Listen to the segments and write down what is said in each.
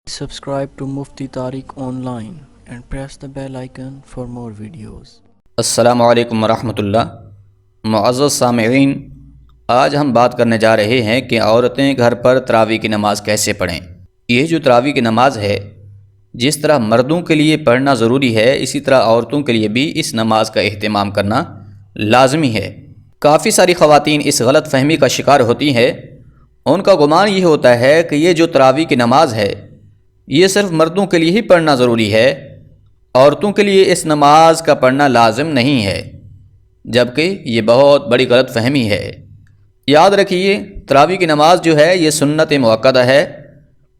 Subscribe to Mufti Tariq Online and press the bell icon for more videos. السلام علیکم ورحمۃ اللہ۔ معزز سامعین، آج ہم بات کرنے جا رہے ہیں کہ عورتیں گھر پر تراویح کی نماز کیسے پڑھیں۔ یہ جو تراویح کی نماز ہے، جس طرح مردوں کے لیے پڑھنا ضروری ہے، اسی طرح عورتوں کے لیے بھی اس نماز کا اہتمام کرنا لازمی ہے۔ کافی ساری خواتین اس غلط فہمی کا شکار ہوتی ہیں۔ ان کا گمان یہ ہوتا ہے کہ یہ جو تراویح کی نماز ہے، یہ صرف مردوں کے لیے ہی پڑھنا ضروری ہے، عورتوں کے لیے اس نماز کا پڑھنا لازم نہیں ہے، جبکہ یہ بہت بڑی غلط فہمی ہے۔ یاد رکھیے، تراویح کی نماز جو ہے یہ سنت مؤکدہ ہے،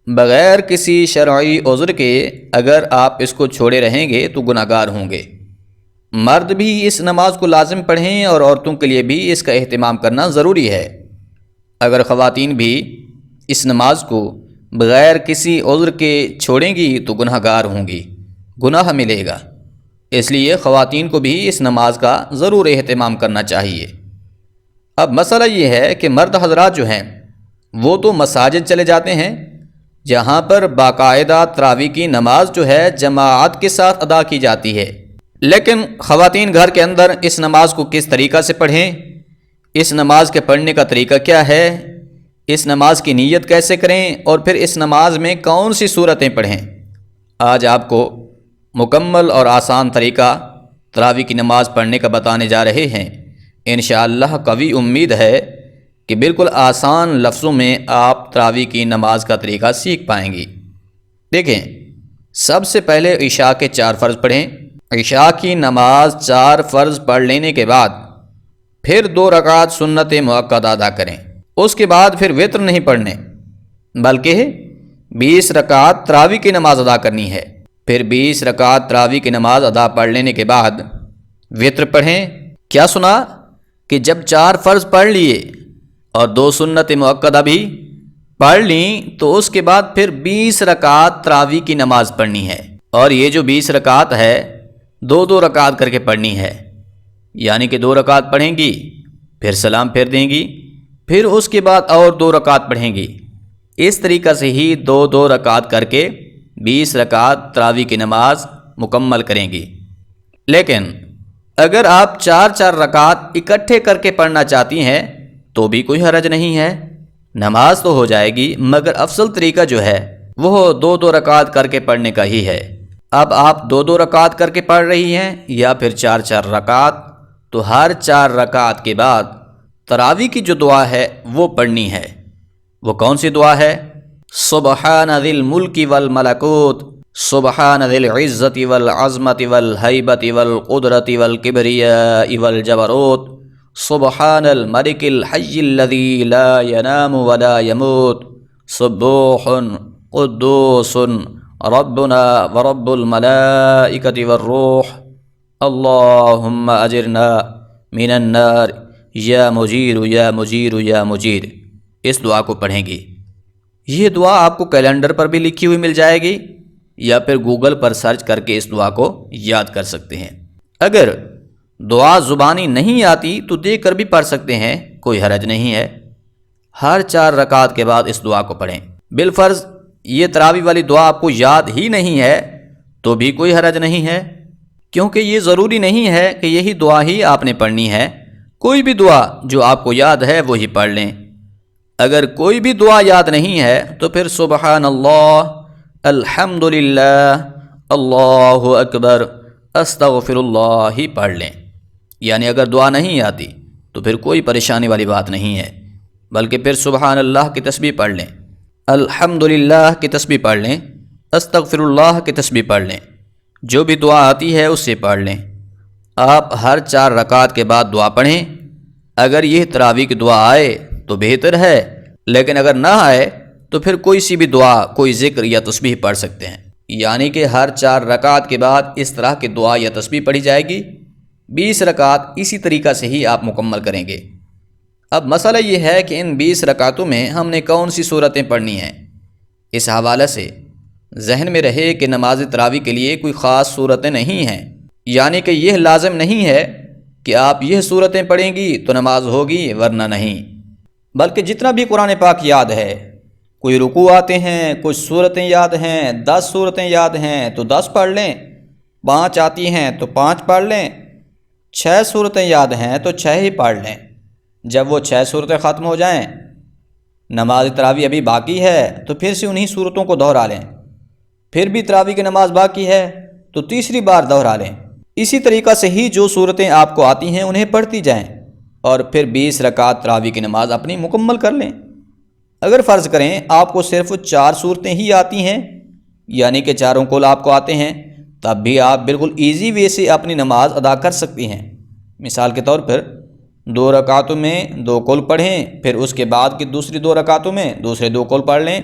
بغیر کسی شرعی عذر کے اگر آپ اس کو چھوڑے رہیں گے تو گناہ گار ہوں گے۔ مرد بھی اس نماز کو لازم پڑھیں اور عورتوں کے لیے بھی اس کا اہتمام کرنا ضروری ہے۔ اگر خواتین بھی اس نماز کو بغیر کسی عذر کے چھوڑیں گی تو گناہ گار ہوں گی، گناہ ملے گا۔ اس لیے خواتین کو بھی اس نماز کا ضرور اہتمام کرنا چاہیے۔ اب مسئلہ یہ ہے کہ مرد حضرات جو ہیں وہ تو مساجد چلے جاتے ہیں، جہاں پر باقاعدہ تراویح کی نماز جو ہے جماعت کے ساتھ ادا کی جاتی ہے، لیکن خواتین گھر کے اندر اس نماز کو کس طریقہ سے پڑھیں، اس نماز کے پڑھنے کا طریقہ کیا ہے، اس نماز کی نیت کیسے کریں، اور پھر اس نماز میں کون سی صورتیں پڑھیں، آج آپ کو مکمل اور آسان طریقہ تراویح کی نماز پڑھنے کا بتانے جا رہے ہیں۔ انشاءاللہ قوی امید ہے کہ بالکل آسان لفظوں میں آپ تراویح کی نماز کا طریقہ سیکھ پائیں گی۔ دیکھیں، سب سے پہلے عشاء کے 4 فرض پڑھیں۔ عشاء کی نماز 4 فرض پڑھ لینے کے بعد پھر 2 رکعت سنت مؤکدہ ادا کریں۔ اس کے بعد پھر وتر نہیں پڑھنے، بلکہ 20 رکعت تراویح کی نماز ادا کرنی ہے۔ پھر 20 رکعت تراویح کی نماز ادا پڑھ لینے کے بعد وتر پڑھیں۔ کیا سنا کہ جب 4 فرض پڑھ لیے اور 2 سنت مؤکدہ بھی پڑھ لیں تو اس کے بعد پھر 20 رکعت تراویح کی نماز پڑھنی ہے، اور یہ جو 20 رکعت ہے 2 رکعت کر کے پڑھنی ہے، یعنی کہ 2 رکعت پڑھیں گی، پھر سلام پھیر دیں گی، پھر اس کے بعد اور 2 رکعت پڑھیں گی۔ اس طریقہ سے ہی 2 رکعت کر کے 20 رکعت تراویح کی نماز مکمل کریں گی۔ لیکن اگر آپ 4 رکعت اکٹھے کر کے پڑھنا چاہتی ہیں تو بھی کوئی حرج نہیں ہے، نماز تو ہو جائے گی، مگر افضل طریقہ جو ہے وہ 2 رکعت کر کے پڑھنے کا ہی ہے۔ اب آپ 2 رکعت کر کے پڑھ رہی ہیں یا پھر 4 رکعت، تو ہر 4 رکعت کے بعد تراویح کی جو دعا ہے وہ پڑھنی ہے۔ وہ کون سی دعا ہے؟ سبحان ذی الملک والملکوت، سبحان ذی العزت والعظمت والہیبت والقدرت والکبریاء والجبروت، سبحان الملک الحی الذی لا ینام ولا یموت، سبوح قدوس ربنا ورب الملائکۃ والروح، اللہم اجرنا من النار یا مجیر یا مجیر یا مجیر۔ اس دعا کو پڑھیں گی۔ یہ دعا آپ کو کیلنڈر پر بھی لکھی ہوئی مل جائے گی، یا پھر گوگل پر سرچ کر کے اس دعا کو یاد کر سکتے ہیں۔ اگر دعا زبانی نہیں آتی تو دیکھ کر بھی پڑھ سکتے ہیں، کوئی حرج نہیں ہے۔ ہر 4 رکعت کے بعد اس دعا کو پڑھیں۔ بالفرض یہ تراویح والی دعا آپ کو یاد ہی نہیں ہے تو بھی کوئی حرج نہیں ہے، کیونکہ یہ ضروری نہیں ہے کہ یہی دعا ہی آپ نے پڑھنی ہے۔ کوئی بھی دعا جو آپ کو یاد ہے وہی پڑھ لیں۔ اگر کوئی بھی دعا یاد نہیں ہے تو پھر سبحان اللہ، الحمدللہ، اللہ اکبر، استغفر اللہ ہی پڑھ لیں۔ یعنی اگر دعا نہیں آتی تو پھر کوئی پریشانی والی بات نہیں ہے، بلکہ پھر سبحان اللہ کی تسبیح پڑھ لیں، الحمدللہ کی تسبیح پڑھ لیں، استغفر اللہ کی تسبیح پڑھ لیں، جو بھی دعا آتی ہے اس سے پڑھ لیں۔ آپ ہر 4 رکعت کے بعد دعا پڑھیں۔ اگر یہ تراویح کی دعا آئے تو بہتر ہے، لیکن اگر نہ آئے تو پھر کوئی سی بھی دعا، کوئی ذکر یا تسبیح پڑھ سکتے ہیں۔ یعنی کہ ہر 4 رکعت کے بعد اس طرح کی دعا یا تسبیح پڑھی جائے گی۔ 20 رکعت اسی طریقہ سے ہی آپ مکمل کریں گے۔ اب مسئلہ یہ ہے کہ ان 20 رکعتوں میں ہم نے کون سی صورتیں پڑھنی ہیں۔ اس حوالے سے ذہن میں رہے کہ نماز تراویح کے لیے کوئی خاص صورتیں نہیں ہیں، یعنی کہ یہ لازم نہیں ہے کہ آپ یہ صورتیں پڑھیں گی تو نماز ہوگی ورنہ نہیں، بلکہ جتنا بھی قرآن پاک یاد ہے کوئی رکوع آتے ہیں، کچھ صورتیں یاد ہیں، 10 صورتیں یاد ہیں تو 10 پڑھ لیں، 5 آتی ہیں تو 5 پڑھ لیں، 6 صورتیں یاد ہیں تو 6 ہی پڑھ لیں۔ جب وہ 6 صورتیں ختم ہو جائیں، نماز تراویح ابھی باقی ہے تو پھر سے انہی صورتوں کو دہرا لیں، پھر بھی تراویح کی نماز باقی ہے تو تیسری بار دہرا لیں۔ اسی طریقہ سے ہی جو صورتیں آپ کو آتی ہیں انہیں پڑھتی جائیں اور پھر 20 رکعت تراویح کی نماز اپنی مکمل کر لیں۔ اگر فرض کریں آپ کو صرف 4 صورتیں ہی آتی ہیں، یعنی کہ چاروں کل آپ کو آتے ہیں، تب بھی آپ بالکل ایزی وے سے اپنی نماز ادا کر سکتی ہیں۔ مثال کے طور پر 2 رکعتوں میں 2 کل پڑھیں، پھر اس کے بعد کی دوسری 2 رکعتوں میں دوسرے 2 کل پڑھ لیں۔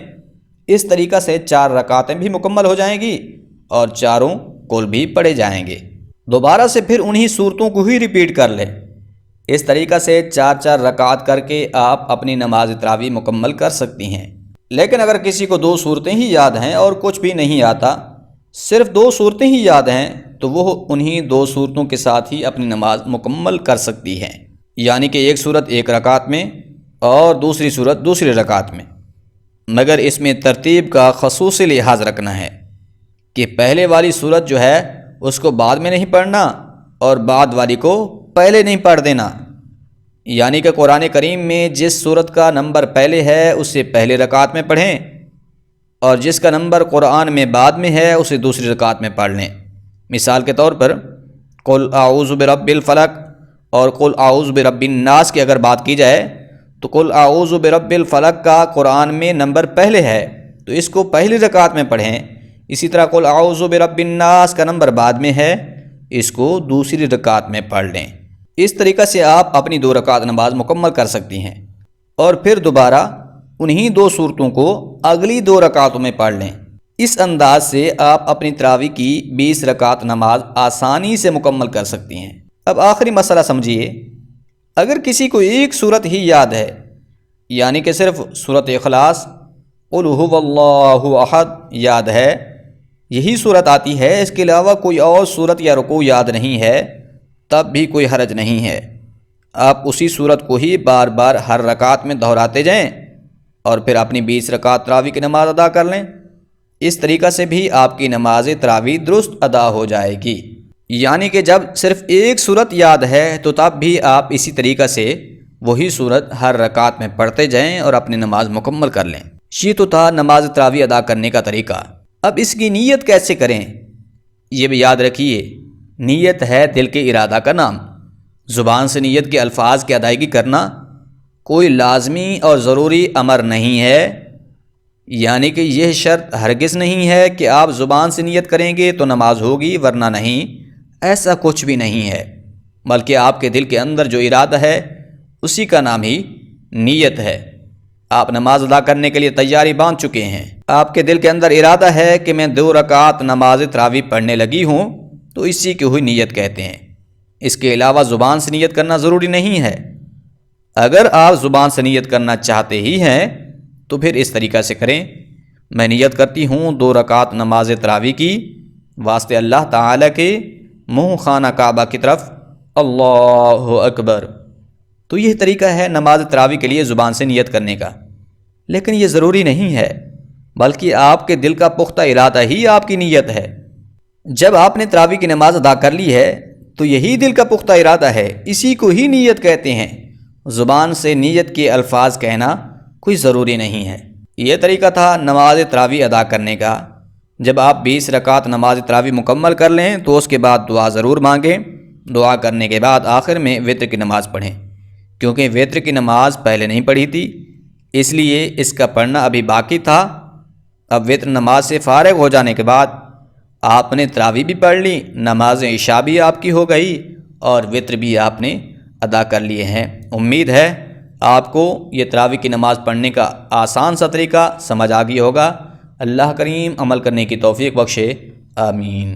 اس طریقہ سے 4 رکعتیں بھی مکمل ہو جائیں گی اور چاروں کل بھی پڑھے جائیں گے۔ دوبارہ سے پھر انہی صورتوں کو ہی ریپیٹ کر لیں۔ اس طریقہ سے 4 رکعت کر کے آپ اپنی نماز تراویح مکمل کر سکتی ہیں۔ لیکن اگر کسی کو 2 صورتیں ہی یاد ہیں اور کچھ بھی نہیں آتا، صرف 2 صورتیں ہی یاد ہیں، تو وہ انہی 2 صورتوں کے ساتھ ہی اپنی نماز مکمل کر سکتی ہے، یعنی کہ ایک صورت ایک رکعت میں اور دوسری صورت دوسری رکعت میں، مگر اس میں ترتیب کا خصوصی لحاظ رکھنا ہے کہ پہلے والی صورت جو ہے اس کو بعد میں نہیں پڑھنا اور بعد والی کو پہلے نہیں پڑھ دینا، یعنی کہ قرآن کریم میں جس صورت کا نمبر پہلے ہے اسے پہلے رکعت میں پڑھیں اور جس کا نمبر قرآن میں بعد میں ہے اسے دوسری رکعت میں پڑھ لیں۔ مثال کے طور پر قل اعوذ برب الفلق اور قل اعوذ برب الناس کی اگر بات کی جائے تو قل اعوذ برب الفلق کا قرآن میں نمبر پہلے ہے تو اس کو پہلی رکعت میں پڑھیں، اسی طرح قل اعوذ برب الناس کا نمبر بعد میں ہے، اس کو دوسری رکعت میں پڑھ لیں۔ اس طریقہ سے آپ اپنی 2 رکعت نماز مکمل کر سکتی ہیں اور پھر دوبارہ انہی 2 صورتوں کو اگلی 2 رکعتوں میں پڑھ لیں۔ اس انداز سے آپ اپنی تراویح کی 20 رکعت نماز آسانی سے مکمل کر سکتی ہیں۔ اب آخری مسئلہ سمجھیے، اگر کسی کو ایک صورت ہی یاد ہے، یعنی کہ صرف سورۃ اخلاص قل هو اللہ احد یاد ہے، یہی صورت آتی ہے، اس کے علاوہ کوئی اور صورت یا رکوع یاد نہیں ہے، تب بھی کوئی حرج نہیں ہے، آپ اسی صورت کو ہی بار بار ہر رکعت میں دہراتے جائیں اور پھر اپنی 20 رکعت تراویح کی نماز ادا کر لیں۔ اس طریقہ سے بھی آپ کی نماز تراویح درست ادا ہو جائے گی، یعنی کہ جب صرف ایک صورت یاد ہے تو تب بھی آپ اسی طریقہ سے وہی صورت ہر رکعت میں پڑھتے جائیں اور اپنی نماز مکمل کر لیں۔ یہ تو تھا نماز تراویح ادا کرنے کا طریقہ۔ اب اس کی نیت کیسے کریں، یہ بھی یاد رکھیے، نیت ہے دل کے ارادہ کا نام۔ زبان سے نیت کے الفاظ کی ادائیگی کرنا کوئی لازمی اور ضروری امر نہیں ہے، یعنی کہ یہ شرط ہرگز نہیں ہے کہ آپ زبان سے نیت کریں گے تو نماز ہوگی ورنہ نہیں، ایسا کچھ بھی نہیں ہے، بلکہ آپ کے دل کے اندر جو ارادہ ہے اسی کا نام ہی نیت ہے۔ آپ نماز ادا کرنے کے لیے تیاری باندھ چکے ہیں، آپ کے دل کے اندر ارادہ ہے کہ میں 2 رکعت نماز تراویح پڑھنے لگی ہوں، تو اسی کی ہوئی نیت کہتے ہیں۔ اس کے علاوہ زبان سے نیت کرنا ضروری نہیں ہے۔ اگر آپ زبان سے نیت کرنا چاہتے ہی ہیں تو پھر اس طریقہ سے کریں، میں نیت کرتی ہوں 2 رکعت نماز تراویح کی واسطے اللہ تعالیٰ کے منہ خانہ کعبہ کی طرف، اللہ اکبر۔ تو یہ طریقہ ہے نماز تراویح کے لیے زبان سے نیت کرنے کا، لیکن یہ ضروری نہیں ہے، بلکہ آپ کے دل کا پختہ ارادہ ہی آپ کی نیت ہے۔ جب آپ نے تراویح کی نماز ادا کر لی ہے تو یہی دل کا پختہ ارادہ ہے، اسی کو ہی نیت کہتے ہیں۔ زبان سے نیت کے الفاظ کہنا کوئی ضروری نہیں ہے۔ یہ طریقہ تھا نماز تراویح ادا کرنے کا۔ جب آپ 20 رکعت نماز تراویح مکمل کر لیں تو اس کے بعد دعا ضرور مانگیں۔ دعا کرنے کے بعد آخر میں وتر کی نماز پڑھیں، کیونکہ وتر کی نماز پہلے نہیں پڑھی تھی، اس لیے اس کا پڑھنا ابھی باقی تھا۔ اب وتر نماز سے فارغ ہو جانے کے بعد آپ نے تراویح بھی پڑھ لی، نماز عشاء بھی آپ کی ہو گئی اور وتر بھی آپ نے ادا کر لیے ہیں۔ امید ہے آپ کو یہ تراویح کی نماز پڑھنے کا آسان سا طریقہ سمجھ آ گیا ہوگا۔ اللہ کریم عمل کرنے کی توفیق بخشے، آمین۔